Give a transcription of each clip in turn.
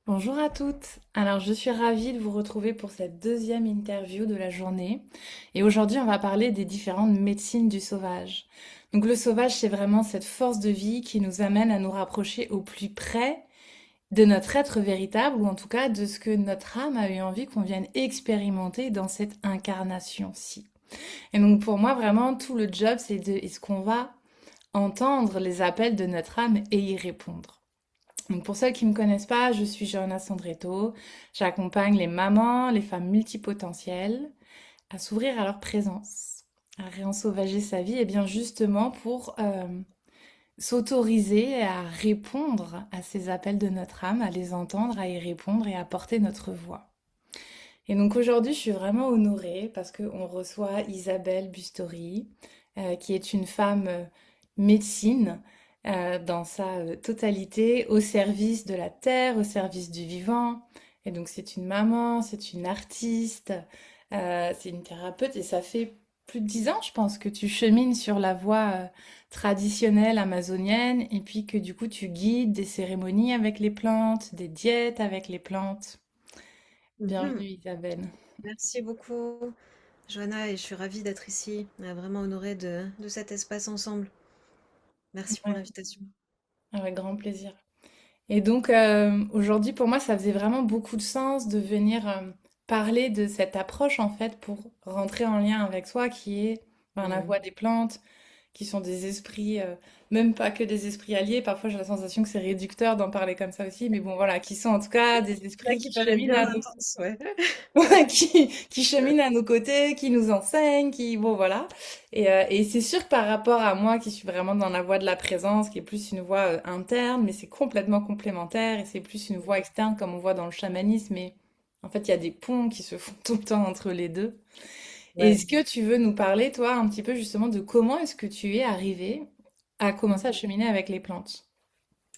Bonjour à toutes. Alors, je suis ravie de vous retrouver pour cette deuxième interview de la journée. Et aujourd'hui, on va parler des différentes médecines du sauvage. Donc, le sauvage, c'est vraiment cette force de vie qui nous amène à nous rapprocher au plus près de notre être véritable, ou en tout cas de ce que notre âme a eu envie qu'on vienne expérimenter dans cette incarnation-ci. Et donc, pour moi, vraiment, tout le job, c'est de, est-ce qu'on va entendre les appels de notre âme et y répondre? Donc pour celles qui ne me connaissent pas, je suis Johanna Sandretto. J'accompagne les mamans, les femmes multipotentielles à s'ouvrir à leur présence, à réensauvager sa vie, et bien justement pour s'autoriser à répondre à ces appels de notre âme, à les entendre, à y répondre et à porter notre voix. Et donc aujourd'hui, je suis vraiment honorée parce qu'on reçoit Isabelle Bustori, qui est une femme médecine dans sa totalité, au service de la terre, au service du vivant. Et donc c'est une maman, c'est une artiste, c'est une thérapeute et ça fait plus de 10 ans, je pense, que tu chemines sur la voie traditionnelle amazonienne et puis que du coup tu guides des cérémonies avec les plantes, des diètes avec les plantes. Mhm. Bienvenue Isabelle. Merci beaucoup, Johanna, et je suis ravie d'être ici, vraiment honorée de cet espace ensemble. Merci pour Ouais, l'invitation. avec grand plaisir. Et donc aujourd'hui pour moi ça faisait vraiment beaucoup de sens de venir parler de cette approche en fait pour rentrer en lien avec soi qui est la Mm. voix des plantes, qui sont des esprits, même pas que des esprits alliés, parfois j'ai la sensation que c'est réducteur d'en parler comme ça aussi, mais bon voilà, qui sont en tout cas des Là esprits qui qui peuvent être cheminent bien à nos intenses, ouais. Ouais, qui chemine à nos côtés, qui nous enseigne, qui bon voilà. Et c'est sûr que par rapport à moi qui suis vraiment dans la voie de la présence, qui est plus une voie interne, mais c'est complètement complémentaire et c'est plus une voie externe comme on voit dans le chamanisme. Mais en fait, il y a des ponts qui se font tout le temps entre les deux. Ouais. Est-ce que tu veux nous parler, toi, un petit peu justement de comment est-ce que tu es arrivé à commencer à cheminer avec les plantes?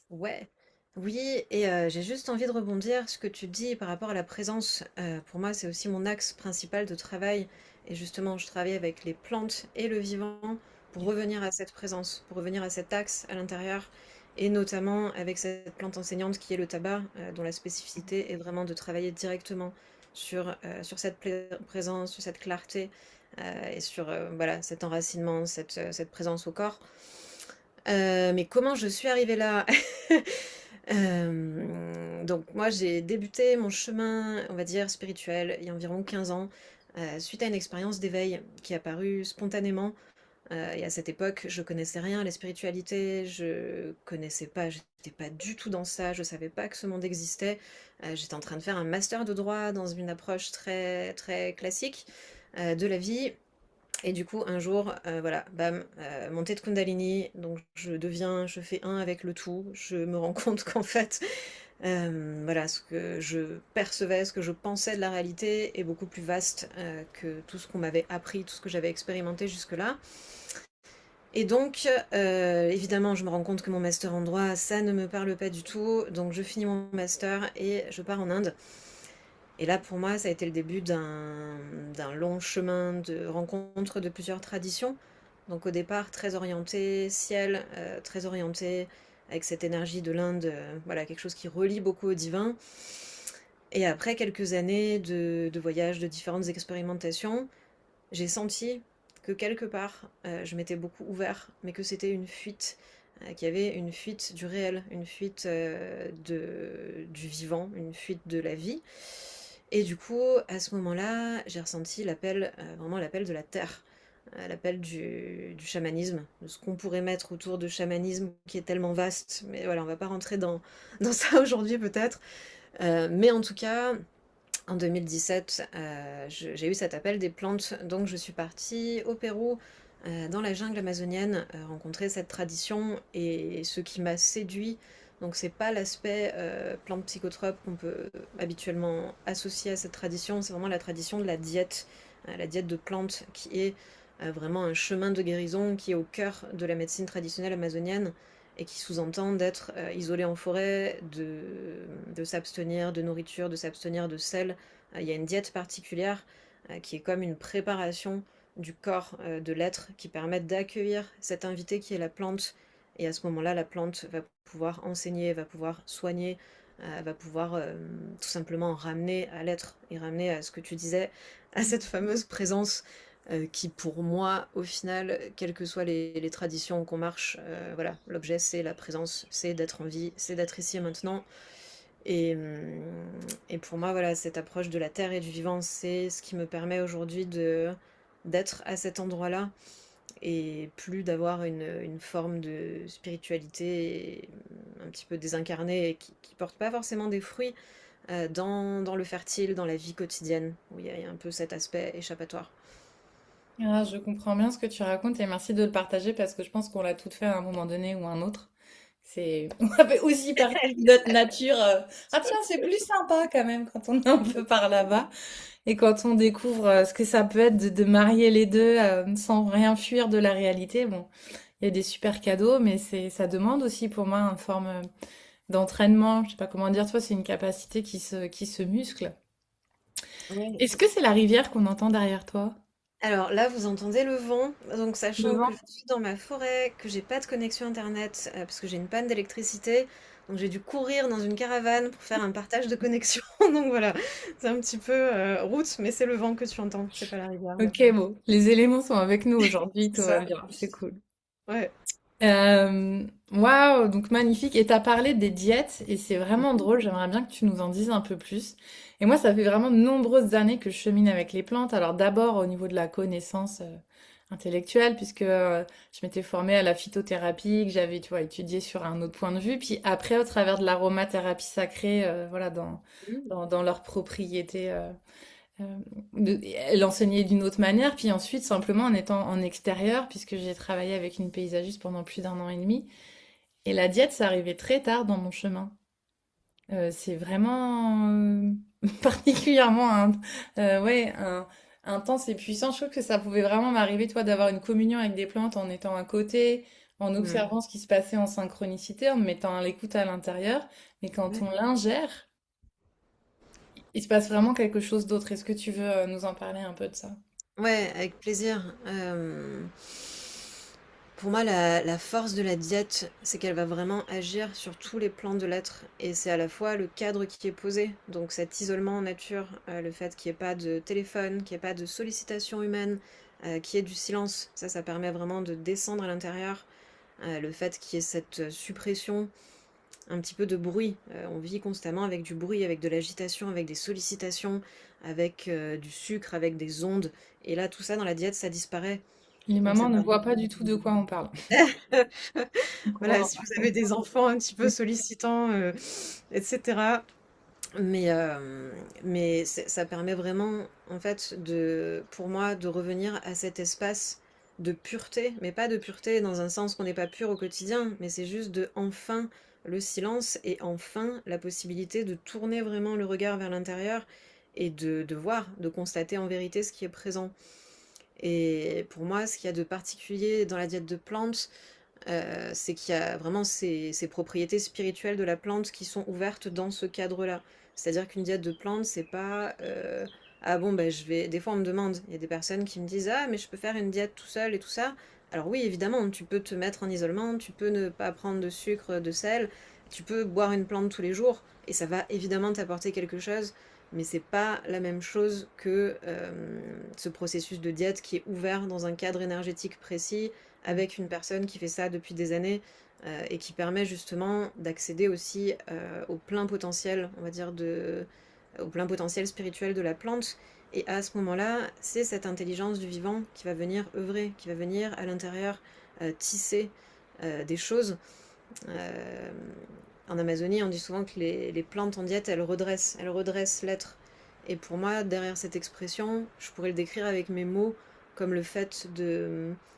Ouais. Oui, et j'ai juste envie de rebondir ce que tu dis par rapport à la présence. Pour moi, c'est aussi mon axe principal de travail. Et justement, je travaille avec les plantes et le vivant pour revenir à cette présence, pour revenir à cet axe à l'intérieur, et notamment avec cette plante enseignante qui est le tabac, dont la spécificité est vraiment de travailler directement sur cette présence, sur cette clarté, et sur voilà, cet enracinement, cette présence au corps. Mais comment je suis arrivée là? Donc moi j'ai débuté mon chemin, on va dire, spirituel il y a environ 15 ans, suite à une expérience d'éveil qui est apparue spontanément. Et à cette époque, je connaissais rien à la spiritualité, je connaissais pas, j'étais pas du tout dans ça, je savais pas que ce monde existait. J'étais en train de faire un master de droit dans une approche très très classique de la vie. Et du coup, un jour, voilà, bam, montée de Kundalini, donc je fais un avec le tout. Je me rends compte qu'en fait, voilà, ce que je percevais, ce que je pensais de la réalité est beaucoup plus vaste que tout ce qu'on m'avait appris, tout ce que j'avais expérimenté jusque-là. Et donc, évidemment, je me rends compte que mon master en droit, ça ne me parle pas du tout. Donc, je finis mon master et je pars en Inde. Et là, pour moi, ça a été le début d'un long chemin de rencontre de plusieurs traditions. Donc au départ, très orienté ciel, très orienté avec cette énergie de l'Inde, voilà, quelque chose qui relie beaucoup au divin. Et après quelques années de voyages, de différentes expérimentations, j'ai senti que quelque part, je m'étais beaucoup ouvert, mais que c'était une fuite, qu'il y avait une fuite du réel, une fuite du vivant, une fuite de la vie. Et du coup, à ce moment-là, j'ai ressenti l'appel, vraiment l'appel de la terre, l'appel du chamanisme, de ce qu'on pourrait mettre autour de chamanisme qui est tellement vaste. Mais voilà, on va pas rentrer dans ça aujourd'hui peut-être. Mais en tout cas, en 2017, j'ai eu cet appel des plantes, donc je suis partie au Pérou, dans la jungle amazonienne, rencontrer cette tradition, et ce qui m'a séduit, donc c'est pas l'aspect plante psychotrope qu'on peut habituellement associer à cette tradition, c'est vraiment la tradition de la diète de plantes qui est vraiment un chemin de guérison qui est au cœur de la médecine traditionnelle amazonienne et qui sous-entend d'être isolé en forêt, de s'abstenir de nourriture, de s'abstenir de sel. Il y a une diète particulière qui est comme une préparation du corps, de l'être, qui permet d'accueillir cet invité qui est la plante. Et à ce moment-là, la plante va pouvoir enseigner, va pouvoir soigner, va pouvoir tout simplement ramener à l'être et ramener à ce que tu disais, à cette fameuse présence qui pour moi, au final, quelles que soient les traditions qu'on marche, voilà, l'objet c'est la présence, c'est d'être en vie, c'est d'être ici et maintenant. Et, hum, et pour moi, voilà, cette approche de la terre et du vivant, c'est ce qui me permet aujourd'hui d'être à cet endroit-là et plus d'avoir une forme de spiritualité un petit peu désincarnée et qui porte pas forcément des fruits dans le fertile, dans la vie quotidienne, où il y a un peu cet aspect échappatoire. Ah, je comprends bien ce que tu racontes et merci de le partager parce que je pense qu'on l'a toutes fait à un moment donné ou un autre. On fait aussi partie de notre nature. Ah tiens, c'est plus sympa quand même quand on est un peu par là-bas et quand on découvre ce que ça peut être de marier les deux sans rien fuir de la réalité. Bon, il y a des super cadeaux, mais ça demande aussi pour moi une forme d'entraînement. Je sais pas comment dire, toi, c'est une capacité qui se muscle. Ouais. Est-ce que c'est la rivière qu'on entend derrière toi? Alors là, vous entendez le vent, donc Le sachant que vent? je suis dans ma forêt, que j'ai pas de connexion internet parce que j'ai une panne d'électricité, donc j'ai dû courir dans une caravane pour faire un partage de connexion. Donc voilà, c'est un petit peu route, mais c'est le vent que tu entends, c'est pas la rivière là. Ok, bon, les éléments sont avec nous aujourd'hui, C'est tout va ça. bien, c'est cool. Ouais. Waouh, donc magnifique. Et t'as parlé des diètes et c'est vraiment drôle. J'aimerais bien que tu nous en dises un peu plus. Et moi, ça fait vraiment de nombreuses années que je chemine avec les plantes. Alors d'abord au niveau de la connaissance intellectuelle, puisque je m'étais formée à la phytothérapie, que j'avais, tu vois, étudié sur un autre point de vue. Puis après, au travers de l'aromathérapie sacrée, voilà, Mm. dans leurs propriétés. Euh, Elle enseignait d'une autre manière, puis ensuite simplement en étant en extérieur, puisque j'ai travaillé avec une paysagiste pendant plus d'un an et demi. Et la diète, ça arrivait très tard dans mon chemin. C'est vraiment particulièrement ouais, intense et puissant. Je trouve que ça pouvait vraiment m'arriver, toi, d'avoir une communion avec des plantes en étant à côté, en Mm. observant ce qui se passait en synchronicité, en me mettant à l'écoute à l'intérieur. Mais quand Ouais. on l'ingère, il se passe vraiment quelque chose d'autre. Est-ce que tu veux nous en parler un peu de ça? Ouais, avec plaisir. Pour moi, la force de la diète, c'est qu'elle va vraiment agir sur tous les plans de l'être. Et c'est à la fois le cadre qui est posé, donc cet isolement en nature, le fait qu'il n'y ait pas de téléphone, qu'il n'y ait pas de sollicitation humaine, qu'il y ait du silence. Ça permet vraiment de descendre à l'intérieur. Le fait qu'il y ait cette suppression, un petit peu de bruit. On vit constamment avec du bruit, avec de l'agitation, avec des sollicitations, avec du sucre, avec des ondes. Et là, tout ça dans la diète, ça disparaît. Les Donc ça mamans ne permet voient pas du tout de quoi on parle. voilà, Voilà. si vous avez des enfants un petit peu sollicitants, etc. Mais, ça permet vraiment, en fait, pour moi, de revenir à cet espace de pureté, mais pas de pureté dans un sens qu'on n'est pas pur au quotidien, mais c'est juste de enfin le silence et enfin la possibilité de tourner vraiment le regard vers l'intérieur et de voir, de constater en vérité ce qui est présent. Et pour moi, ce qu'il y a de particulier dans la diète de plantes, c'est qu'il y a vraiment ces propriétés spirituelles de la plante qui sont ouvertes dans ce cadre-là. C'est-à-dire qu'une diète de plante, c'est pas ah bon, ben je vais. Des fois, on me demande, il y a des personnes qui me disent ah, mais je peux faire une diète tout seul et tout ça. Alors, oui, évidemment, tu peux te mettre en isolement, tu peux ne pas prendre de sucre, de sel, tu peux boire une plante tous les jours et ça va évidemment t'apporter quelque chose. Mais c'est pas la même chose que ce processus de diète qui est ouvert dans un cadre énergétique précis, avec une personne qui fait ça depuis des années et qui permet justement d'accéder aussi au plein potentiel, on va dire, au plein potentiel spirituel de la plante. Et à ce moment-là, c'est cette intelligence du vivant qui va venir œuvrer, qui va venir à l'intérieur tisser des choses. Euh, En Amazonie, on dit souvent que les plantes en diète, elles redressent l'être. Et pour moi, derrière cette expression, je pourrais le décrire avec mes mots, comme le fait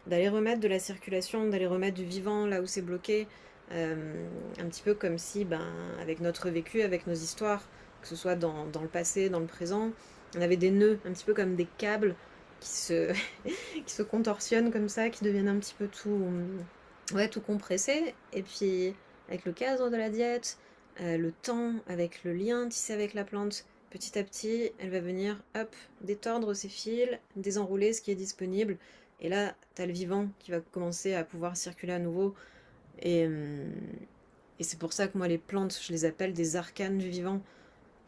d'aller remettre de la circulation, d'aller remettre du vivant là où c'est bloqué, un petit peu comme si, ben, avec notre vécu, avec nos histoires, que ce soit dans le passé, dans le présent, on avait des nœuds, un petit peu comme des câbles qui se, qui se contorsionnent comme ça, qui deviennent un petit peu ouais, tout compressés. Et puis, avec le cadre de la diète, le temps, avec le lien tissé avec la plante, petit à petit, elle va venir, hop, détordre ses fils, désenrouler ce qui est disponible. Et là, tu as le vivant qui va commencer à pouvoir circuler à nouveau. Et, Et c'est pour ça que moi, les plantes, je les appelle des arcanes du vivant.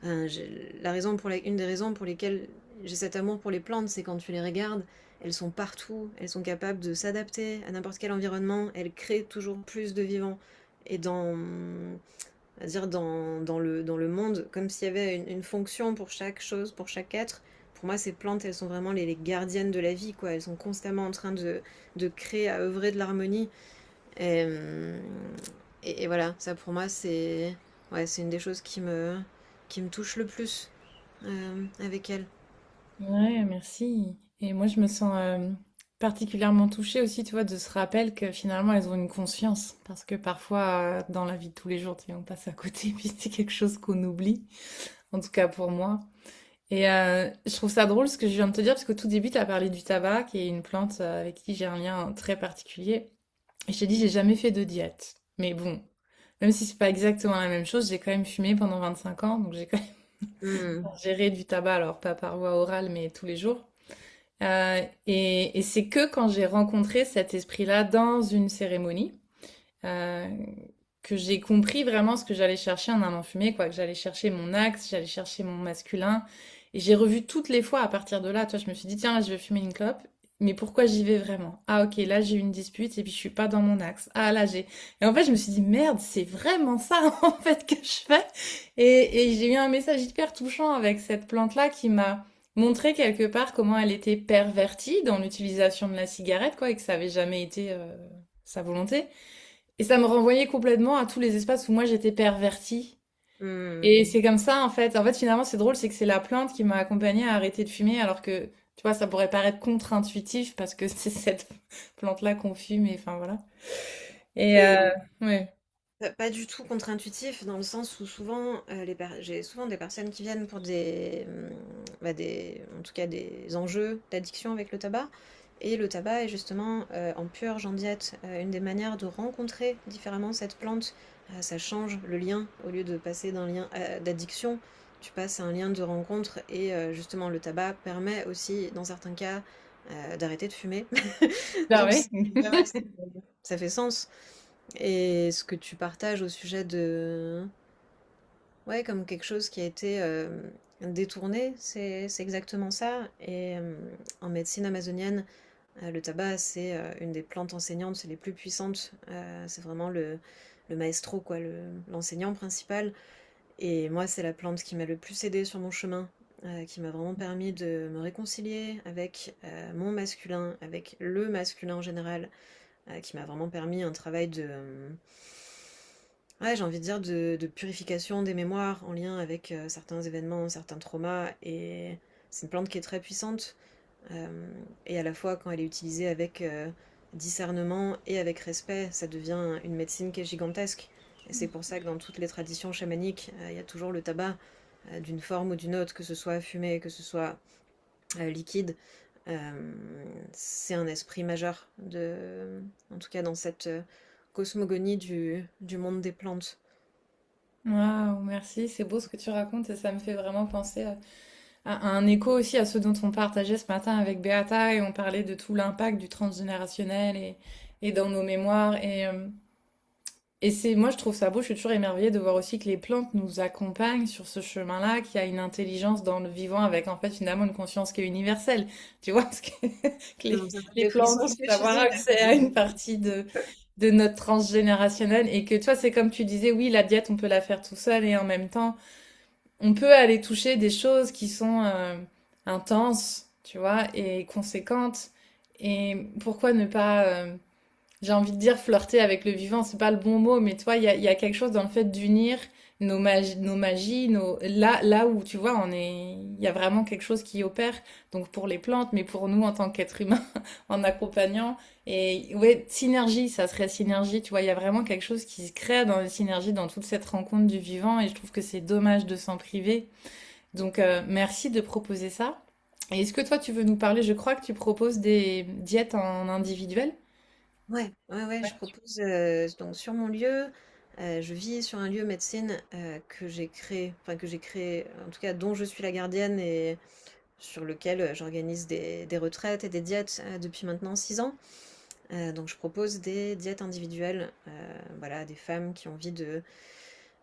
Une des raisons pour lesquelles j'ai cet amour pour les plantes, c'est quand tu les regardes, elles sont partout, elles sont capables de s'adapter à n'importe quel environnement, elles créent toujours plus de vivants. Et dans le monde, comme s'il y avait une fonction pour chaque chose, pour chaque être. Pour moi, ces plantes, elles sont vraiment les gardiennes de la vie, quoi. Elles sont constamment en train de créer, à œuvrer de l'harmonie. Et, euh, et voilà, ça pour moi, c'est une des choses qui me touche le plus avec elles. Ouais, merci. Et moi, je me sens particulièrement touchée aussi, tu vois, de ce rappel que finalement, elles ont une conscience. Parce que parfois, dans la vie de tous les jours, tu sais, on passe à côté, puis c'est quelque chose qu'on oublie, en tout cas pour moi. Et je trouve ça drôle ce que je viens de te dire, parce qu'au tout début, tu as parlé du tabac, qui est une plante avec qui j'ai un lien très particulier. Et je t'ai dit, j'ai jamais fait de diète. Mais bon, même si c'est pas exactement la même chose, j'ai quand même fumé pendant 25 ans, donc j'ai quand même Hmm. géré du tabac, alors pas par voie orale, mais tous les jours. Et c'est que quand j'ai rencontré cet esprit-là dans une cérémonie, euh, que j'ai compris vraiment ce que j'allais chercher en allant fumer, quoi, que j'allais chercher mon axe, j'allais chercher mon masculin. Et j'ai revu toutes les fois à partir de là, tu vois, je me suis dit, tiens, là, je vais fumer une clope. Mais pourquoi j'y vais vraiment? Ah, ok, là, j'ai eu une dispute et puis je suis pas dans mon axe. Ah, là, j'ai... Et en fait, je me suis dit, merde, c'est vraiment ça, en fait, que je fais. Et j'ai eu un message hyper touchant avec cette plante-là qui m'a montré quelque part comment elle était pervertie dans l'utilisation de la cigarette, quoi, et que ça avait jamais été sa volonté. Et ça me renvoyait complètement à tous les espaces où moi j'étais pervertie. Hmm. Et c'est comme ça, en fait. En fait, finalement, c'est drôle, c'est que c'est la plante qui m'a accompagnée à arrêter de fumer, alors que, tu vois, ça pourrait paraître contre-intuitif parce que c'est cette plante-là qu'on fume, et enfin voilà. Et Et ouais. pas du tout contre-intuitif, dans le sens où souvent, j'ai souvent des personnes qui viennent pour en tout cas des enjeux d'addiction avec le tabac. Et le tabac est justement en purge, en diète, une des manières de rencontrer différemment cette plante. Ça change le lien, au lieu de passer d'un lien d'addiction, tu passes à un lien de rencontre. Et justement, le tabac permet aussi, dans certains cas, d'arrêter de fumer. Bah Donc, ouais. ouais, ça fait sens. Et ce que tu partages au sujet de... Ouais, comme quelque chose qui a été détourné, c'est exactement ça. Et en médecine amazonienne, le tabac, c'est une des plantes enseignantes, c'est les plus puissantes. C'est vraiment le maestro, quoi, l'enseignant principal. Et moi, c'est la plante qui m'a le plus aidée sur mon chemin, qui m'a vraiment permis de me réconcilier avec mon masculin, avec le masculin en général, qui m'a vraiment permis un travail ouais, j'ai envie de dire de purification des mémoires en lien avec certains événements, certains traumas. Et c'est une plante qui est très puissante. Et à la fois, quand elle est utilisée avec discernement et avec respect, ça devient une médecine qui est gigantesque. Et c'est pour ça que dans toutes les traditions chamaniques, il y a toujours le tabac, d'une forme ou d'une autre, que ce soit fumé, que ce soit liquide. Euh, c'est un esprit majeur, en tout cas dans cette cosmogonie du monde des plantes. Waouh, merci, c'est beau ce que tu racontes et ça me fait vraiment penser à un écho aussi à ce dont on partageait ce matin avec Beata et on parlait de tout l'impact du transgénérationnel et dans nos mémoires. Et c'est, moi, je trouve ça beau, je suis toujours émerveillée de voir aussi que les plantes nous accompagnent sur ce chemin-là, qu'il y a une intelligence dans le vivant avec en fait finalement une conscience qui est universelle. Tu vois, parce que, que Ça me fait les des plantes frissons ce que puissent tu avoir dis là. accès à une partie de notre transgénérationnel et que tu vois, c'est comme tu disais, oui, la diète, on peut la faire tout seul et en même temps, on peut aller toucher des choses qui sont intenses, tu vois, et conséquentes. Et pourquoi ne pas j'ai envie de dire flirter avec le vivant, c'est pas le bon mot, mais tu vois, il y a quelque chose dans le fait d'unir nos magies, là où tu vois, il y a vraiment quelque chose qui opère. Donc pour les plantes, mais pour nous en tant qu'êtres humains, en accompagnant. Et ouais, synergie, ça serait synergie. Tu vois, il y a vraiment quelque chose qui se crée dans la synergie, dans toute cette rencontre du vivant. Et je trouve que c'est dommage de s'en priver. Donc merci de proposer ça. Et est-ce que toi, tu veux nous parler? Je crois que tu proposes des diètes en individuel. Ouais, ouais, ouais, je propose donc sur mon lieu, je vis sur un lieu médecine que j'ai créé, enfin que j'ai créé, en tout cas dont je suis la gardienne et sur lequel j'organise des retraites et des diètes depuis maintenant 6 ans. Donc je propose des diètes individuelles, voilà, à des femmes qui ont envie de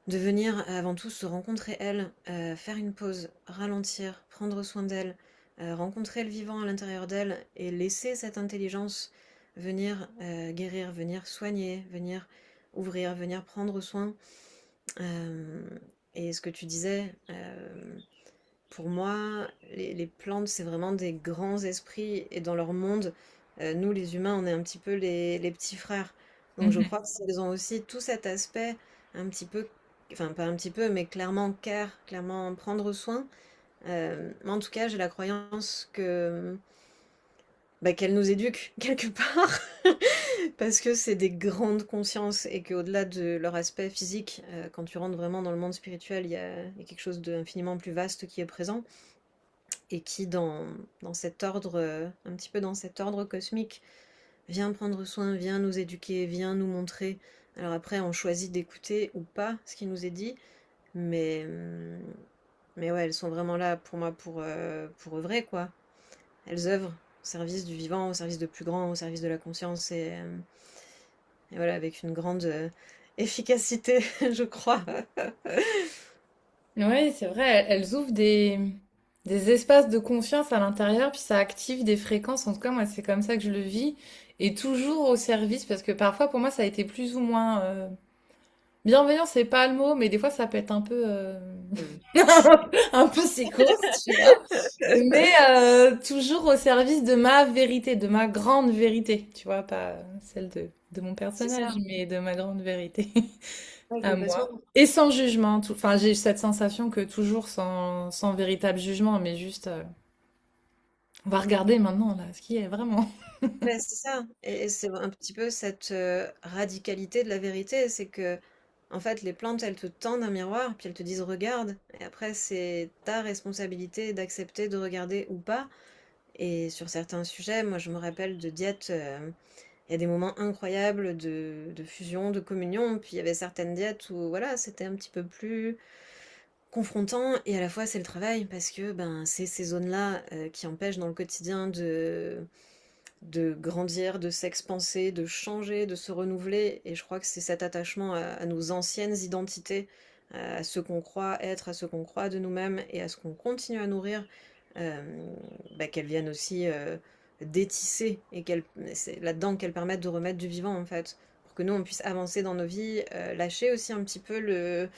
venir avant tout se rencontrer elles, faire une pause, ralentir, prendre soin d'elles, rencontrer le vivant à l'intérieur d'elles et laisser cette intelligence venir guérir, venir soigner, venir ouvrir, venir prendre soin. Euh, et ce que tu disais, pour moi, les plantes, c'est vraiment des grands esprits et dans leur monde, nous les humains, on est un petit peu les petits frères. Donc je Mhm. crois qu'ils ont aussi tout cet aspect un petit peu, enfin pas un petit peu, mais clairement care, clairement prendre soin. Mais en tout cas, j'ai la croyance que bah, qu'elles nous éduquent quelque part. Parce que c'est des grandes consciences et qu'au-delà de leur aspect physique, quand tu rentres vraiment dans le monde spirituel, il y a quelque chose d'infiniment plus vaste qui est présent et qui, dans cet ordre, un petit peu dans cet ordre cosmique, vient prendre soin, vient nous éduquer, vient nous montrer. Alors après, on choisit d'écouter ou pas ce qui nous est dit, mais, mais ouais, elles sont vraiment là pour moi pour œuvrer, quoi. Elles œuvrent au service du vivant, au service de plus grand, au service de la conscience et voilà, avec une grande efficacité, je crois. Oui, c'est vrai, elles ouvrent des espaces de confiance à l'intérieur, puis ça active des fréquences. En tout cas, moi, c'est comme ça que je le vis. Et toujours au service, parce que parfois, pour moi, ça a été plus ou moins bienveillant, c'est pas le mot, mais des fois, ça peut être un peu, Mm. un peu sécos, tu vois. Mais toujours au service de ma vérité, de ma grande vérité, tu vois, pas celle de mon C'est personnage, ça, mais de ma grande vérité ouais, à complètement. moi. Et sans jugement. Enfin, j'ai cette sensation que toujours sans véritable jugement, mais juste, on va regarder maintenant, là, ce qui est vraiment. Ouais, c'est ça. Et c'est un petit peu cette radicalité de la vérité, c'est que en fait les plantes elles te tendent un miroir, puis elles te disent regarde, et après c'est ta responsabilité d'accepter de regarder ou pas. Et sur certains sujets, moi je me rappelle de diètes, il y a des moments incroyables de fusion, de communion, puis il y avait certaines diètes où voilà, c'était un petit peu plus confrontant et à la fois c'est le travail parce que ben c'est ces zones-là qui empêchent dans le quotidien de grandir, de s'expanser, de changer, de se renouveler. Et je crois que c'est cet attachement à nos anciennes identités, à ce qu'on croit être, à ce qu'on croit de nous-mêmes et à ce qu'on continue à nourrir, euh, bah, qu'elles viennent aussi détisser et c'est là-dedans qu'elles permettent de remettre du vivant en fait. Pour que nous on puisse avancer dans nos vies, lâcher aussi un petit peu le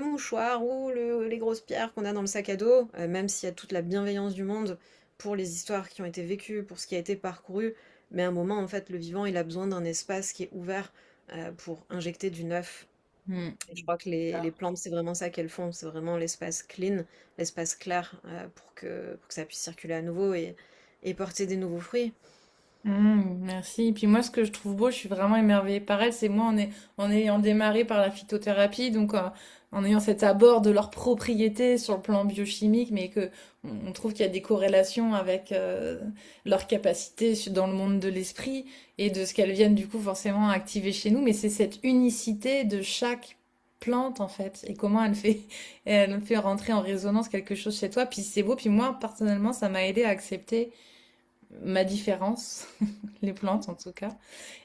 mouchoir ou les grosses pierres qu'on a dans le sac à dos, même s'il y a toute la bienveillance du monde, pour les histoires qui ont été vécues, pour ce qui a été parcouru, mais à un moment, en fait, le vivant, il a besoin d'un espace qui est ouvert pour injecter du neuf. Hmm. Et je crois que les plantes, c'est vraiment ça qu'elles font, c'est vraiment l'espace clean, l'espace clair pour que ça puisse circuler à nouveau et porter des nouveaux fruits. Merci. Et puis moi, ce que je trouve beau, je suis vraiment émerveillée par elle, c'est moi en ayant démarré par la phytothérapie, donc en ayant cet abord de leurs propriétés sur le plan biochimique, mais que on trouve qu'il y a des corrélations avec leurs capacités dans le monde de l'esprit et de ce qu'elles viennent du coup forcément activer chez nous. Mais c'est cette unicité de chaque plante en fait, et comment elle fait rentrer en résonance quelque chose chez toi. Puis c'est beau. Puis moi, personnellement, ça m'a aidé à accepter ma différence, les plantes en tout cas.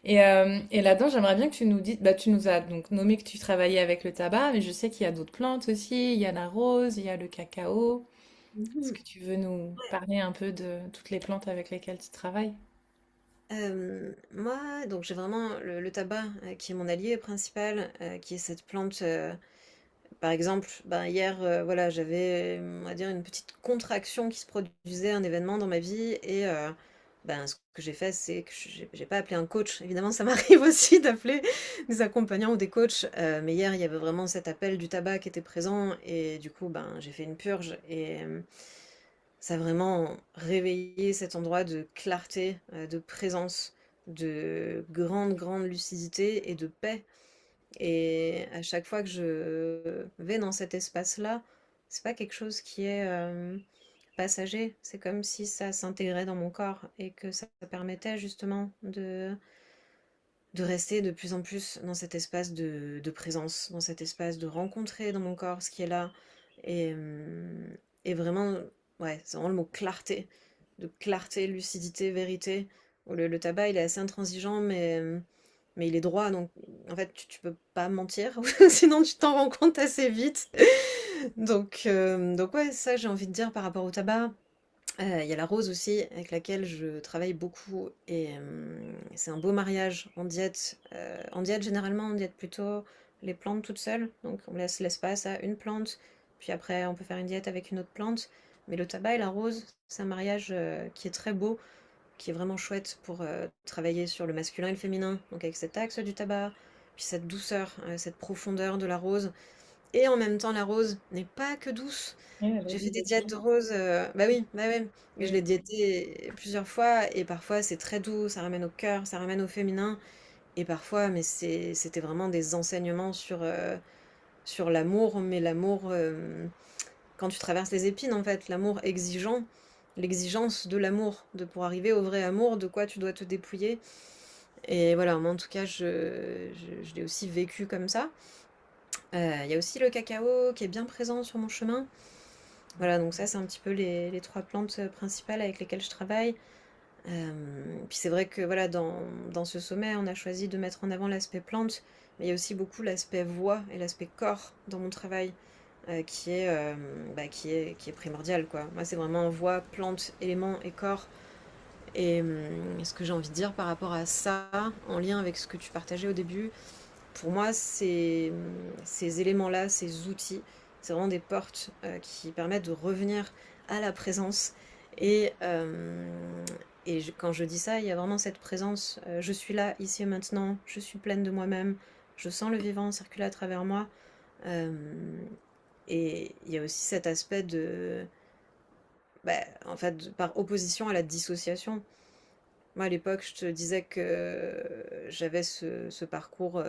Et là-dedans, j'aimerais bien que tu nous dises, bah, tu nous as donc nommé que tu travaillais avec le tabac, mais je sais qu'il y a d'autres plantes aussi, il y a la rose, il y a le cacao. Est-ce Mhm. que tu veux nous parler un peu de toutes les plantes avec lesquelles tu travailles? Moi, donc j'ai vraiment le tabac qui est mon allié principal, qui est cette plante. Par exemple, ben, hier, voilà, j'avais, on va dire, une petite contraction qui se produisait, un événement dans ma vie, et ben, ce que j'ai fait, c'est que j'ai pas appelé un coach. Évidemment, ça m'arrive aussi d'appeler des accompagnants ou des coachs, mais hier, il y avait vraiment cet appel du tabac qui était présent, et du coup, ben, j'ai fait une purge, et ça a vraiment réveillé cet endroit de clarté, de présence, de grande, grande lucidité et de paix. Et à chaque fois que je vais dans cet espace-là, c'est pas quelque chose qui est passager. C'est comme si ça s'intégrait dans mon corps et que ça permettait justement de rester de plus en plus dans cet espace de présence, dans cet espace de rencontrer dans mon corps ce qui est là. Et, et vraiment, ouais, c'est vraiment le mot clarté, de clarté, lucidité, vérité. où le tabac, il est assez intransigeant, mais il est droit, donc en fait, tu peux pas mentir, sinon tu t'en rends compte assez vite. Donc ouais, ça j'ai envie de dire par rapport au tabac. Il y a la rose aussi, avec laquelle je travaille beaucoup, et c'est un beau mariage en diète généralement, on diète plutôt les plantes toutes seules, donc on laisse l'espace à une plante, puis après on peut faire une diète avec une autre plante. Mais le tabac et la rose, c'est un mariage qui est très beau, qui est vraiment chouette pour travailler sur le masculin et le féminin, donc avec cet axe du tabac, puis cette douceur, cette profondeur de la rose. Et en même temps, la rose n'est pas que douce. Ouais, J'ai fait vas-y, des vas-y. diètes de rose, bah oui, bah ouais. Et je Ouais. l'ai diété plusieurs fois, et parfois c'est très doux, ça ramène au cœur, ça ramène au féminin. Et parfois, mais c'était vraiment des enseignements sur l'amour, mais l'amour, quand tu traverses les épines, en fait, l'amour exigeant, l'exigence de l'amour, de pour arriver au vrai amour, de quoi tu dois te dépouiller. Et voilà, moi en tout cas, je l'ai aussi vécu comme ça. Il y a aussi le cacao qui est bien présent sur mon chemin. Voilà, donc ça, c'est un petit peu les trois plantes principales avec lesquelles je travaille. Puis c'est vrai que voilà, dans ce sommet, on a choisi de mettre en avant l'aspect plante, mais il y a aussi beaucoup l'aspect voix et l'aspect corps dans mon travail, qui est primordial, quoi. Moi, c'est vraiment voix, plante, éléments et corps. Et ce que j'ai envie de dire par rapport à ça, en lien avec ce que tu partageais au début, pour moi, ces éléments-là, ces outils, c'est vraiment des portes qui permettent de revenir à la présence. Et, quand je dis ça, il y a vraiment cette présence. Je suis là, ici et maintenant, je suis pleine de moi-même, je sens le vivant circuler à travers moi. Euh, et il y a aussi cet aspect de, bah, en fait, par opposition à la dissociation. Moi, à l'époque, je te disais que j'avais ce parcours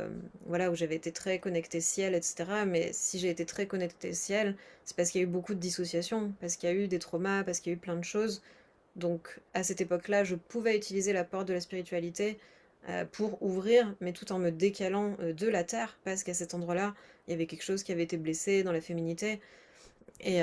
voilà, où j'avais été très connectée ciel, etc. Mais si j'ai été très connectée ciel, c'est parce qu'il y a eu beaucoup de dissociations, parce qu'il y a eu des traumas, parce qu'il y a eu plein de choses. Donc, à cette époque-là, je pouvais utiliser la porte de la spiritualité pour ouvrir, mais tout en me décalant de la terre, parce qu'à cet endroit-là, il y avait quelque chose qui avait été blessé dans la féminité. Et,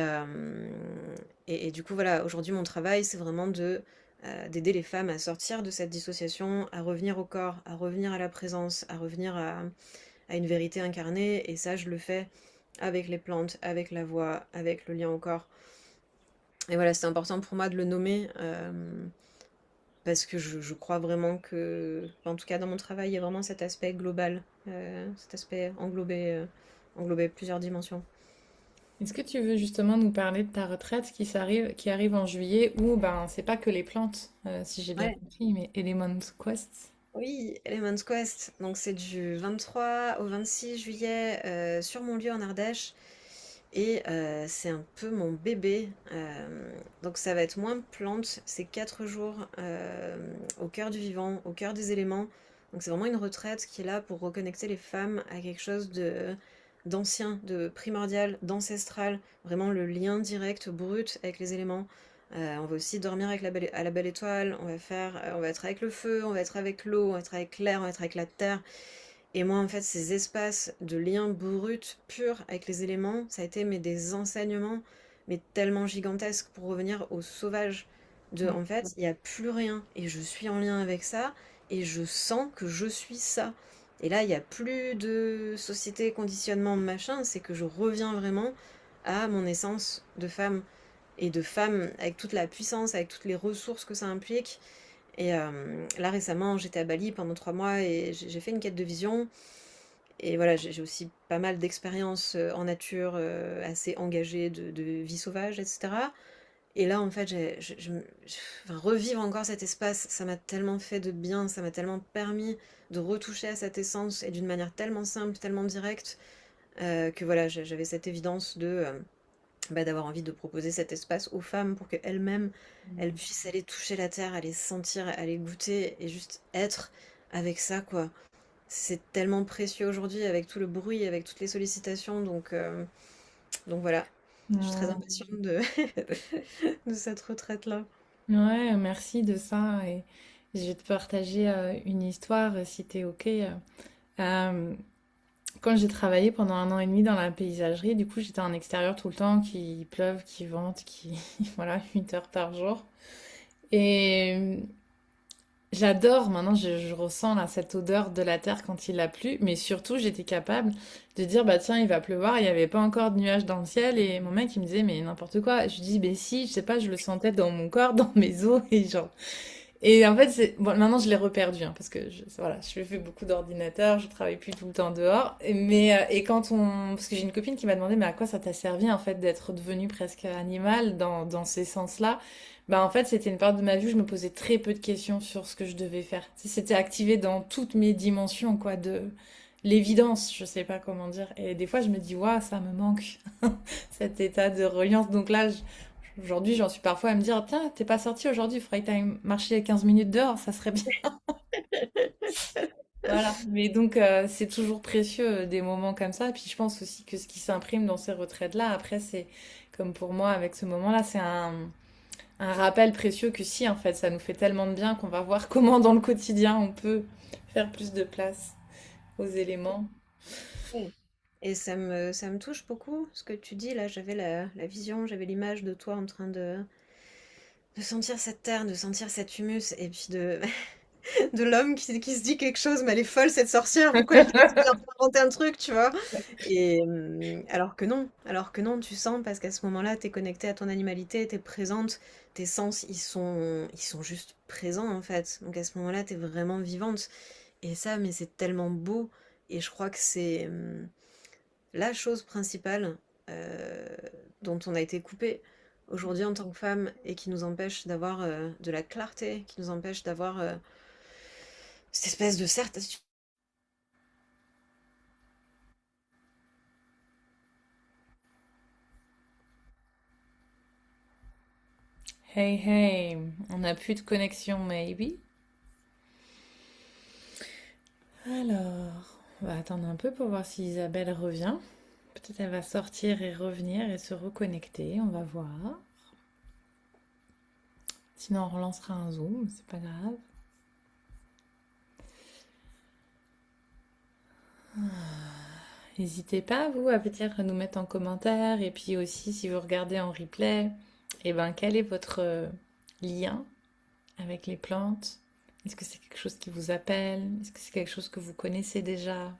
et du coup, voilà, aujourd'hui, mon travail, c'est vraiment d'aider les femmes à sortir de cette dissociation, à revenir au corps, à revenir à la présence, à revenir à une vérité incarnée. Et ça, je le fais avec les plantes, avec la voix, avec le lien au corps. Et voilà, c'est important pour moi de le nommer parce que je crois vraiment que, en tout cas dans mon travail, il y a vraiment cet aspect global, cet aspect englobé plusieurs dimensions. Est-ce que tu veux justement nous parler de ta retraite qui arrive en juillet où ben c'est pas que les plantes, si j'ai bien Ouais. compris, mais Element Quest. Oui, Elemen's Quest. Donc c'est du 23 au 26 juillet sur mon lieu en Ardèche. Et c'est un peu mon bébé. Donc ça va être moins plante. C'est 4 jours au cœur du vivant, au cœur des éléments. Donc c'est vraiment une retraite qui est là pour reconnecter les femmes à quelque chose de d'ancien, de primordial, d'ancestral. Vraiment le lien direct, brut avec les éléments. On va aussi dormir avec à la belle étoile. On va être avec le feu, on va être avec l'eau, on va être avec l'air, on va être avec la terre. Et moi, en fait, ces espaces de lien brut, pur avec les éléments, ça a été mais des enseignements, mais tellement gigantesques pour revenir au sauvage. En fait, il n'y a plus rien. Et je suis en lien avec ça, et je sens que je suis ça. Et là, il n'y a plus de société, conditionnement, machin, c'est que je reviens vraiment à mon essence de femme. Et de femme avec toute la puissance, avec toutes les ressources que ça implique. Et là récemment, j'étais à Bali pendant 3 mois et j'ai fait une quête de vision. Et voilà, j'ai aussi pas mal d'expériences en nature, assez engagées de vie sauvage, etc. Et là, en fait, enfin, revivre encore cet espace, ça m'a tellement fait de bien, ça m'a tellement permis de retoucher à cette essence et d'une manière tellement simple, tellement directe, que voilà, j'avais cette évidence d'avoir envie de proposer cet espace aux femmes pour qu'elles-mêmes, elles Mm. puissent aller toucher la terre, aller sentir, aller goûter et juste être avec ça, quoi. C'est tellement précieux aujourd'hui avec tout le bruit, avec toutes les sollicitations, donc voilà. Je suis très Ouais, impatiente de cette retraite-là. ouais, merci de ça. Et je vais te partager une histoire si t'es OK. Euh, Quand j'ai travaillé pendant 1 an et demi dans la paysagerie, du coup j'étais en extérieur tout le temps, qu'il pleuve, qu'il vente, voilà, 8 heures par jour. Et J'adore, maintenant je ressens là cette odeur de la terre quand il a plu, mais surtout j'étais capable de dire bah tiens il va pleuvoir, il n'y avait pas encore de nuages dans le ciel et mon mec il me disait mais n'importe quoi, je lui dis ben si, je sais pas, je le sentais dans mon corps, dans mes os et genre et en fait c'est bon maintenant je l'ai reperdu hein, parce que voilà, je fais beaucoup d'ordinateur, je travaille plus tout le temps dehors mais et quand on parce que j'ai une copine qui m'a demandé mais à quoi ça t'a servi en fait d'être devenu presque animal dans ces sens-là. Bah en fait, c'était une période de ma vie où je me posais très peu de questions sur ce que je devais faire. Tu sais, c'était activé dans toutes mes dimensions, quoi, de l'évidence, je sais pas comment dire. Et des fois, je me dis, waouh, ça me manque, cet état de reliance. Donc là, aujourd'hui, j'en suis parfois à me dire, tiens, t'es pas sorti aujourd'hui, il faudrait que t'ailles marcher 15 minutes dehors, ça serait bien. Voilà. Mais donc, c'est toujours précieux des moments comme ça. Et puis, je pense aussi que ce qui s'imprime dans ces retraites-là, après, c'est comme pour moi, avec ce moment-là, c'est un rappel précieux que si, en fait, ça nous fait tellement de bien qu'on va voir comment dans le quotidien on peut faire plus de place aux éléments. Ouais. Et ça me touche beaucoup ce que tu dis là. J'avais la vision, j'avais l'image de toi en train de sentir cette terre, de sentir cet humus, et puis de l'homme qui se dit quelque chose, mais elle est folle cette sorcière, pourquoi elle vient inventer un truc, tu vois? Et alors que non, tu sens parce qu'à ce moment-là, t'es connecté à ton animalité, t'es présente, tes sens, ils sont juste présents en fait. Donc à ce moment-là, t'es vraiment vivante. Et ça, mais c'est tellement beau. Et je crois que c'est la chose principale euh, dont on a été coupé aujourd'hui en tant que femme et qui nous empêche d'avoir de la clarté, qui nous empêche d'avoir cette espèce de certitude. Hey, hey, on n'a plus de connexion, maybe. Alors, on va attendre un peu pour voir si Isabelle revient. Peut-être elle va sortir et revenir et se reconnecter, on va voir. Sinon, on relancera un zoom, c'est pas grave. N'hésitez pas, vous, à peut-être nous mettre en commentaire. Et puis aussi, si vous regardez en replay, et ben, quel est votre lien avec les plantes? Est-ce que c'est quelque chose qui vous appelle? Est-ce que c'est quelque chose que vous connaissez déjà?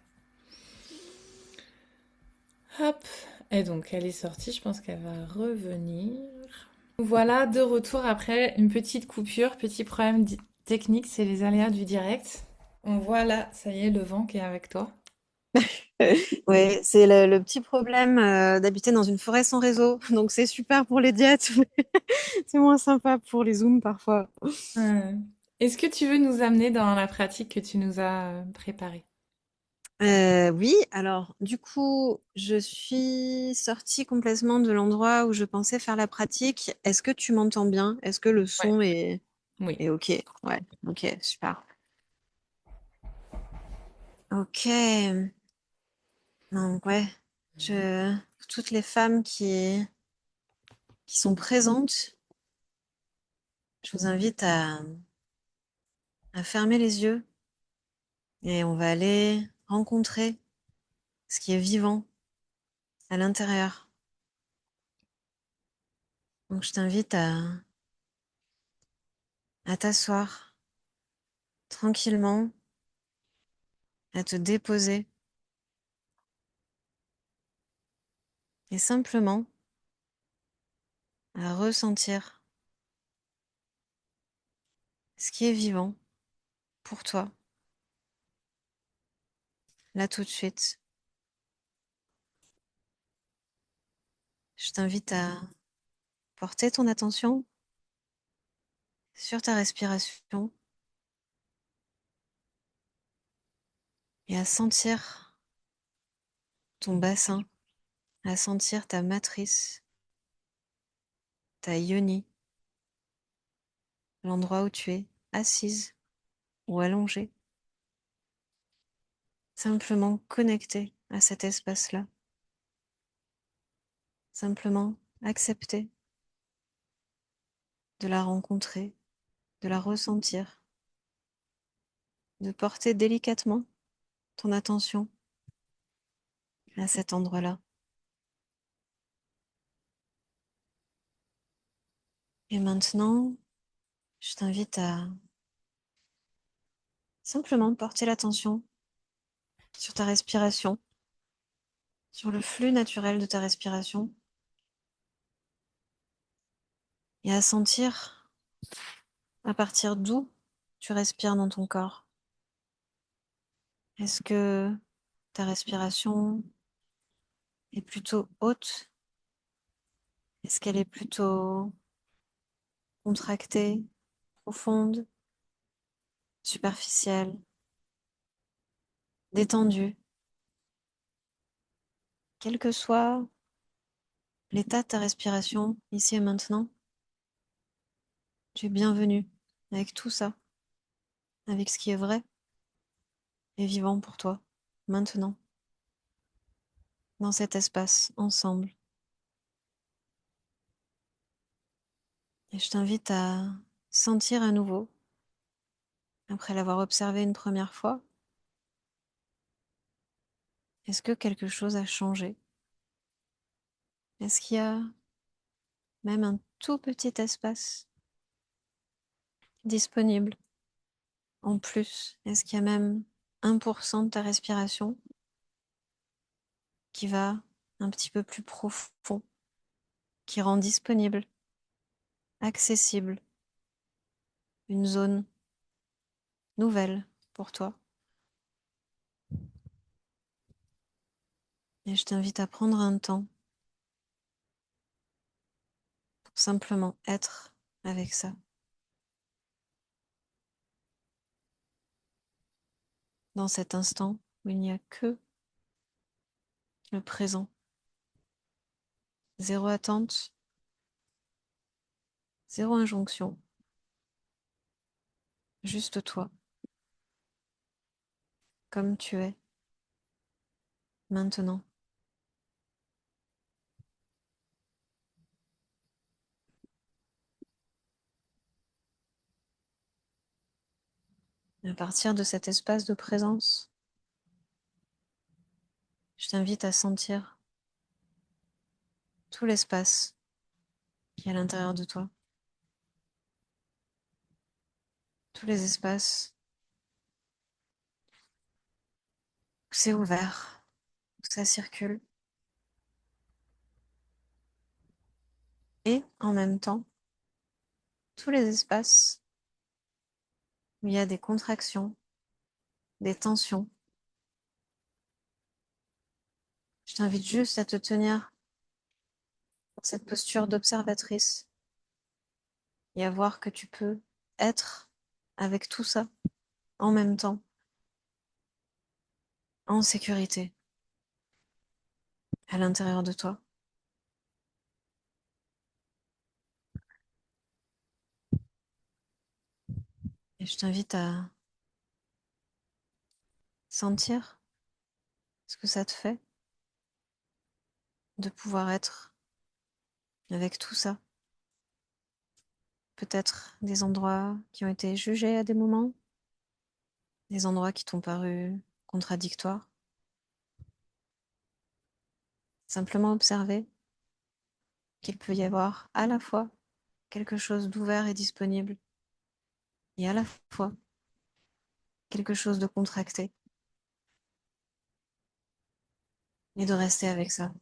Hop. Et donc, elle est sortie, je pense qu'elle va revenir. Voilà, de retour après une petite coupure, petit problème technique, c'est les aléas du direct. On voit là, ça y est, le vent qui est avec toi. Oui, c'est le petit problème d'habiter dans une forêt sans réseau. Donc c'est super pour les diètes, mais c'est moins sympa pour les zooms parfois. Ouais. Est-ce que tu veux nous amener dans la pratique que tu nous as préparée? Oui, alors du coup, je suis sortie complètement de l'endroit où je pensais faire la pratique. Est-ce que tu m'entends bien? Est-ce que le Ouais. son Oui. est OK? Ouais, OK, super. OK. Donc ouais, je toutes les femmes qui sont présentes, je vous invite à fermer les yeux et on va aller rencontrer ce qui est vivant à l'intérieur. Donc je t'invite à t'asseoir tranquillement, à te déposer et simplement à ressentir ce qui est vivant pour toi, là tout de suite. Je t'invite à porter ton attention sur ta respiration et à sentir ton bassin, à sentir ta matrice, ta yoni, l'endroit où tu es assise ou allongée, simplement connecté à cet espace-là, simplement accepter de la rencontrer, de la ressentir, de porter délicatement ton attention à cet endroit-là. Et maintenant, je t'invite Simplement porter l'attention sur ta respiration, sur le flux naturel de ta respiration et à sentir à partir d'où tu respires dans ton corps. Est-ce que ta respiration est plutôt haute? Est-ce qu'elle est plutôt contractée, profonde, superficielle, détendue? Quel que soit l'état de ta respiration, ici et maintenant, tu es bienvenue avec tout ça, avec ce qui est vrai et vivant pour toi, maintenant, dans cet espace, ensemble. Et je t'invite à sentir à nouveau, après l'avoir observé une première fois, est-ce que quelque chose a changé? Est-ce qu'il y a même un tout petit espace disponible en plus? Est-ce qu'il y a même 1% de ta respiration qui va un petit peu plus profond, qui rend disponible, accessible, une zone nouvelle pour toi? Et je t'invite à prendre un temps pour simplement être avec ça, dans cet instant où il n'y a que le présent. Zéro attente, zéro injonction, juste toi, comme tu es, maintenant. Et à partir de cet espace de présence, je t'invite à sentir tout l'espace qui est à l'intérieur de toi, tous les espaces où c'est ouvert, où ça circule, et en même temps, tous les espaces où il y a des contractions, des tensions. Je t'invite juste à te tenir dans cette posture d'observatrice et à voir que tu peux être avec tout ça en même temps, en sécurité, à l'intérieur de toi. Et je t'invite à sentir ce que ça te fait de pouvoir être avec tout ça. Peut-être des endroits qui ont été jugés à des moments, des endroits qui t'ont paru contradictoires. Simplement observer qu'il peut y avoir à la fois quelque chose d'ouvert et disponible et à la fois quelque chose de contracté et de rester avec ça.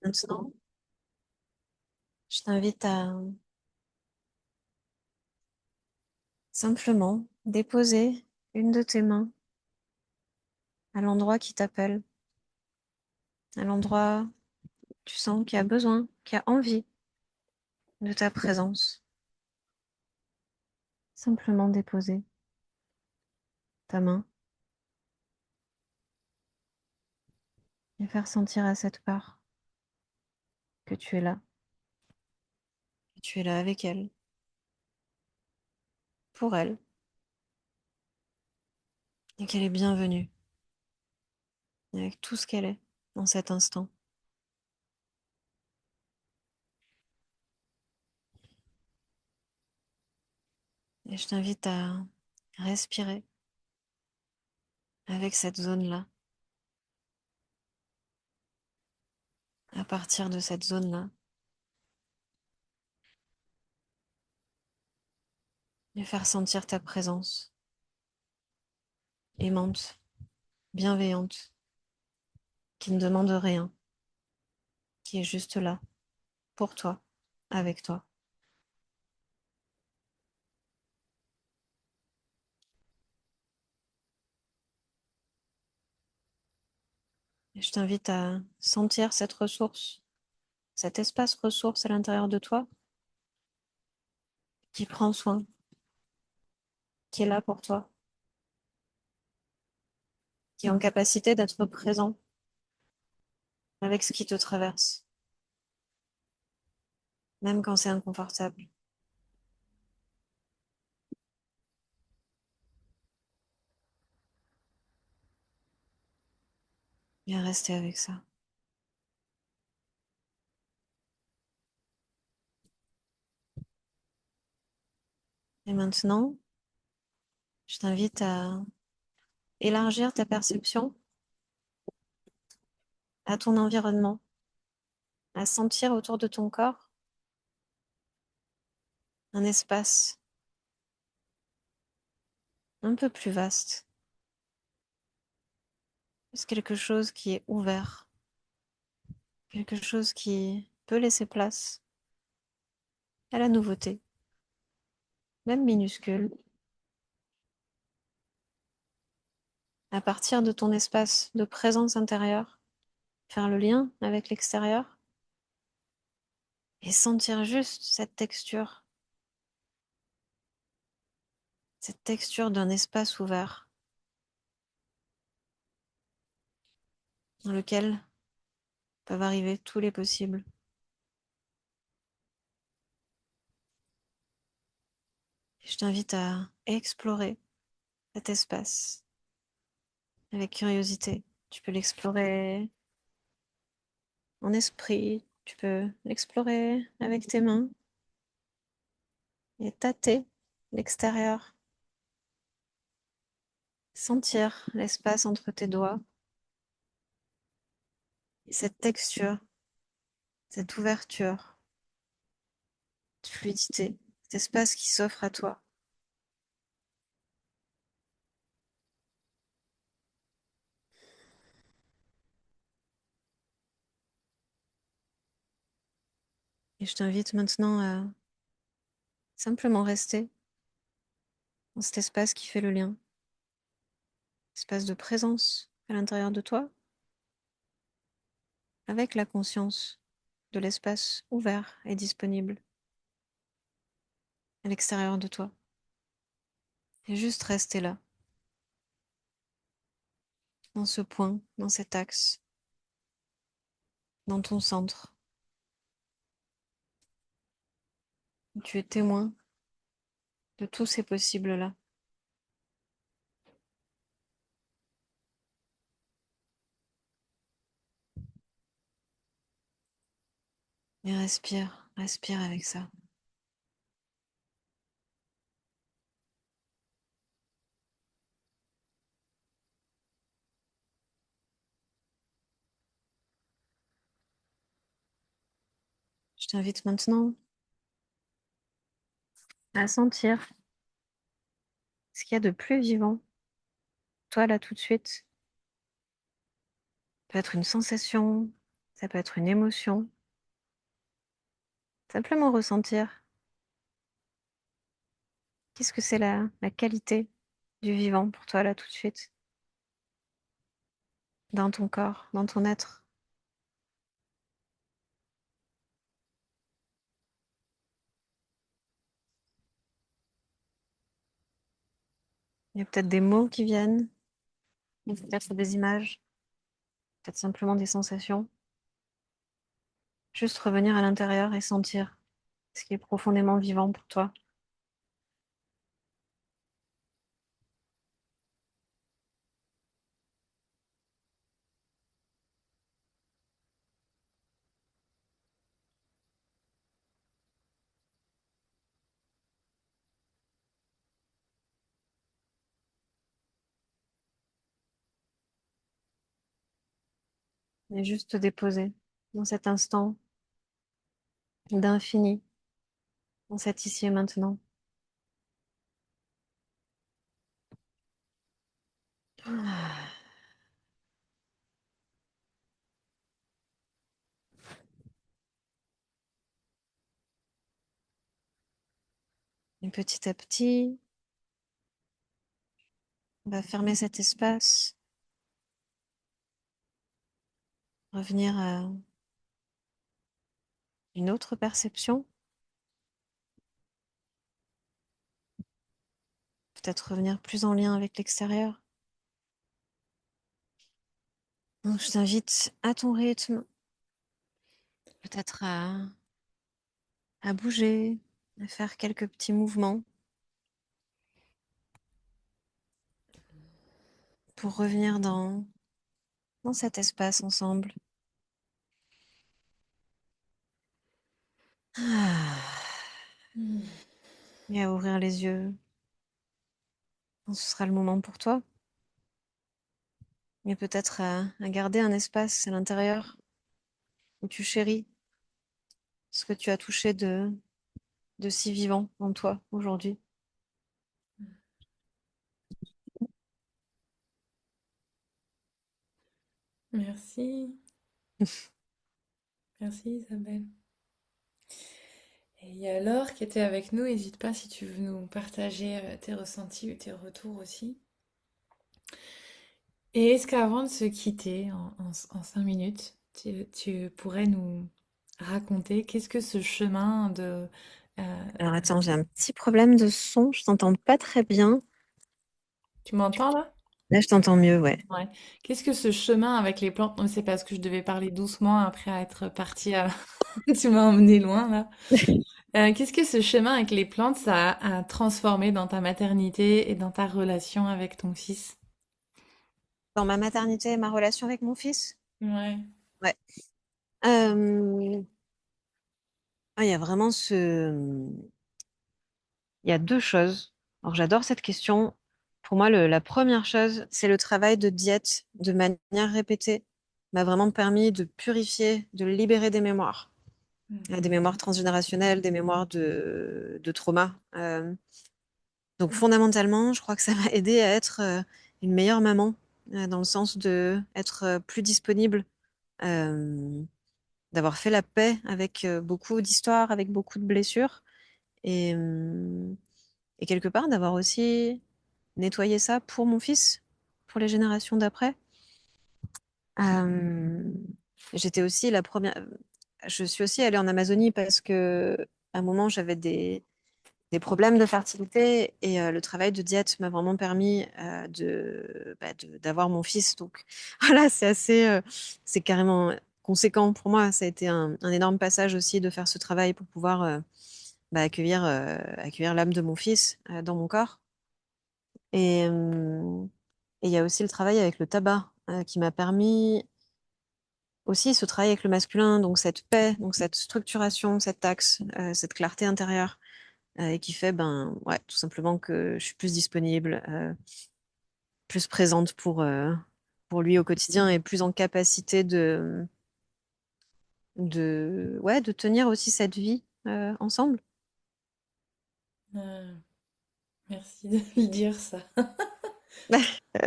Maintenant, je t'invite à simplement déposer une de tes mains à l'endroit qui t'appelle, à l'endroit où tu sens qu'il a besoin, qu'il a envie de ta présence. Simplement déposer ta main et faire sentir à cette part que tu es là, que tu es là avec elle, pour elle, et qu'elle est bienvenue avec tout ce qu'elle est dans cet instant. Et je t'invite à respirer avec cette zone-là. À partir de cette zone-là, et faire sentir ta présence aimante, bienveillante, qui ne demande rien, qui est juste là, pour toi, avec toi. Et je t'invite à sentir cette ressource, cet espace ressource à l'intérieur de toi qui prend soin, qui est là pour toi, qui est en capacité d'être présent avec ce qui te traverse, même quand c'est inconfortable. Et à rester avec ça. Et maintenant, je t'invite à élargir ta perception à ton environnement, à sentir autour de ton corps un espace un peu plus vaste, juste quelque chose qui est ouvert, quelque chose qui peut laisser place à la nouveauté, même minuscule. À partir de ton espace de présence intérieure, faire le lien avec l'extérieur et sentir juste cette texture d'un espace ouvert dans lequel peuvent arriver tous les possibles. Et je t'invite à explorer cet espace avec curiosité. Tu peux l'explorer en esprit, tu peux l'explorer avec tes mains et tâter l'extérieur, sentir l'espace entre tes doigts et cette texture, cette ouverture, cette fluidité, cet espace qui s'offre à toi. Et je t'invite maintenant à simplement rester dans cet espace qui fait le lien, espace de présence à l'intérieur de toi, avec la conscience de l'espace ouvert et disponible à l'extérieur de toi. Et juste rester là, dans ce point, dans cet axe, dans ton centre, où tu es témoin de tous ces possibles-là. Et respire, respire avec ça. Je t'invite maintenant à sentir ce qu'il y a de plus vivant, toi là tout de suite. Ça peut être une sensation, ça peut être une émotion. Simplement ressentir qu'est-ce que c'est la qualité du vivant pour toi là tout de suite, dans ton corps, dans ton être. Il y a peut-être des mots qui viennent, il y a peut-être des images, peut-être simplement des sensations. Juste revenir à l'intérieur et sentir ce qui est profondément vivant pour toi. Et juste te déposer dans cet instant d'infini, dans cet ici et maintenant. Ah. Et petit à petit, on va fermer cet espace, revenir à une autre perception, peut-être revenir plus en lien avec l'extérieur. Donc, je t'invite à ton rythme, peut-être à bouger, à faire quelques petits mouvements pour revenir dans cet espace ensemble. Ah. Hmm. Et à ouvrir les yeux quand ce sera le moment pour toi. Et peut-être à garder un espace à l'intérieur où tu chéris ce que tu as touché de si vivant en toi aujourd'hui. Merci, merci Isabelle. Et il y a Laure qui était avec nous. N'hésite pas si tu veux nous partager tes ressentis ou tes retours aussi. Et est-ce qu'avant de se quitter en 5 minutes, tu pourrais nous raconter qu'est-ce que ce chemin de... euh, Alors attends, j'ai un petit problème de son, je t'entends pas très bien. tu m'entends là? Là, je t'entends mieux, ouais. Ouais. Qu'est-ce que ce chemin avec les plantes? Non, c'est parce que je devais parler doucement après être partie à... Tu m'as emmené loin là. Qu'est-ce que ce chemin avec les plantes, ça a transformé dans ta maternité et dans ta relation avec ton fils? Dans ma maternité et ma relation avec mon fils? Ouais. Ouais. Il y a vraiment Il y a deux choses. Alors, j'adore cette question. Pour moi, la première chose, c'est le travail de diète de manière répétée m'a vraiment permis de purifier, de libérer des mémoires transgénérationnelles, des mémoires de trauma. Donc, fondamentalement, je crois que ça m'a aidé à être une meilleure maman, dans le sens de être plus disponible, euh, d'avoir fait la paix avec beaucoup d'histoires, avec beaucoup de blessures. Et, euh, et quelque part, d'avoir aussi nettoyé ça pour mon fils, pour les générations d'après. Euh, J'étais aussi la première. Je suis aussi allée en Amazonie parce que à un moment, j'avais des problèmes de fertilité et le travail de diète m'a vraiment permis d'avoir mon fils. Donc voilà, c'est carrément conséquent pour moi. Ça a été un énorme passage aussi de faire ce travail pour pouvoir accueillir l'âme de mon fils dans mon corps. Et il y a aussi le travail avec le tabac qui m'a permis aussi ce travail avec le masculin, donc cette paix, donc cette structuration, cet axe, cette clarté intérieure, et qui fait, ben, ouais, tout simplement que je suis plus disponible, plus présente pour lui au quotidien et plus en capacité ouais, de tenir aussi cette vie ensemble. Ah, merci de me dire ça.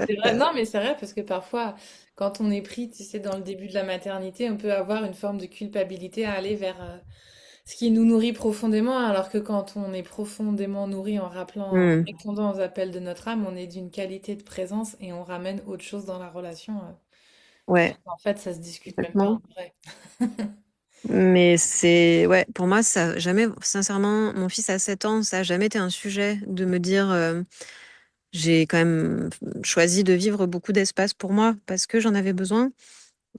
C'est vrai, non, mais c'est vrai parce que parfois, quand on est pris, tu sais, dans le début de la maternité, on peut avoir une forme de culpabilité à aller vers ce qui nous nourrit profondément, alors que quand on est profondément nourri en rappelant, en Hmm. répondant aux appels de notre âme, on est d'une qualité de présence et on ramène autre chose dans la relation. Ouais, En fait, ça se discute même pas complètement. en vrai. Mais ouais, pour moi, ça a jamais, sincèrement, mon fils a 7 ans, ça a jamais été un sujet de me dire, j'ai quand même choisi de vivre beaucoup d'espace pour moi parce que j'en avais besoin.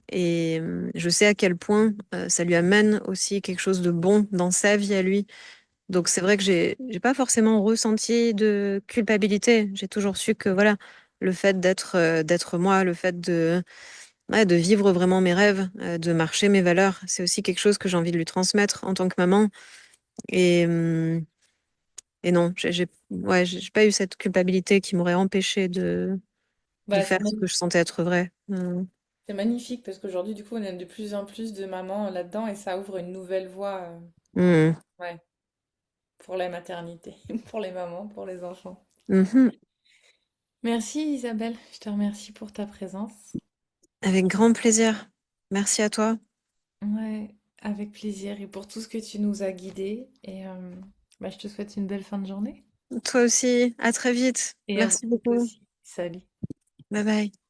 Et je sais à quel point ça lui amène aussi quelque chose de bon dans sa vie à lui. Donc c'est vrai que j'ai pas forcément ressenti de culpabilité. J'ai toujours su que voilà, le fait d'être moi, le fait ouais, de vivre vraiment mes rêves, de marcher mes valeurs, c'est aussi quelque chose que j'ai envie de lui transmettre en tant que maman. Et, et non, ouais, j'ai pas eu cette culpabilité qui m'aurait empêché de Bah, faire ce que je sentais être vrai. c'est magnifique parce qu'aujourd'hui, du coup, on aime de plus en plus de mamans là-dedans et ça ouvre une nouvelle voie, Mm. ouais, pour la maternité, pour les mamans, pour les enfants. Mhm. Merci Isabelle, je te remercie pour ta présence. Avec grand plaisir. Merci à toi. Ouais, avec plaisir et pour tout ce que tu nous as guidés. Et je te souhaite une belle fin de journée. Toi aussi. À très vite. Et à vous Merci beaucoup. aussi. Salut. Bye bye.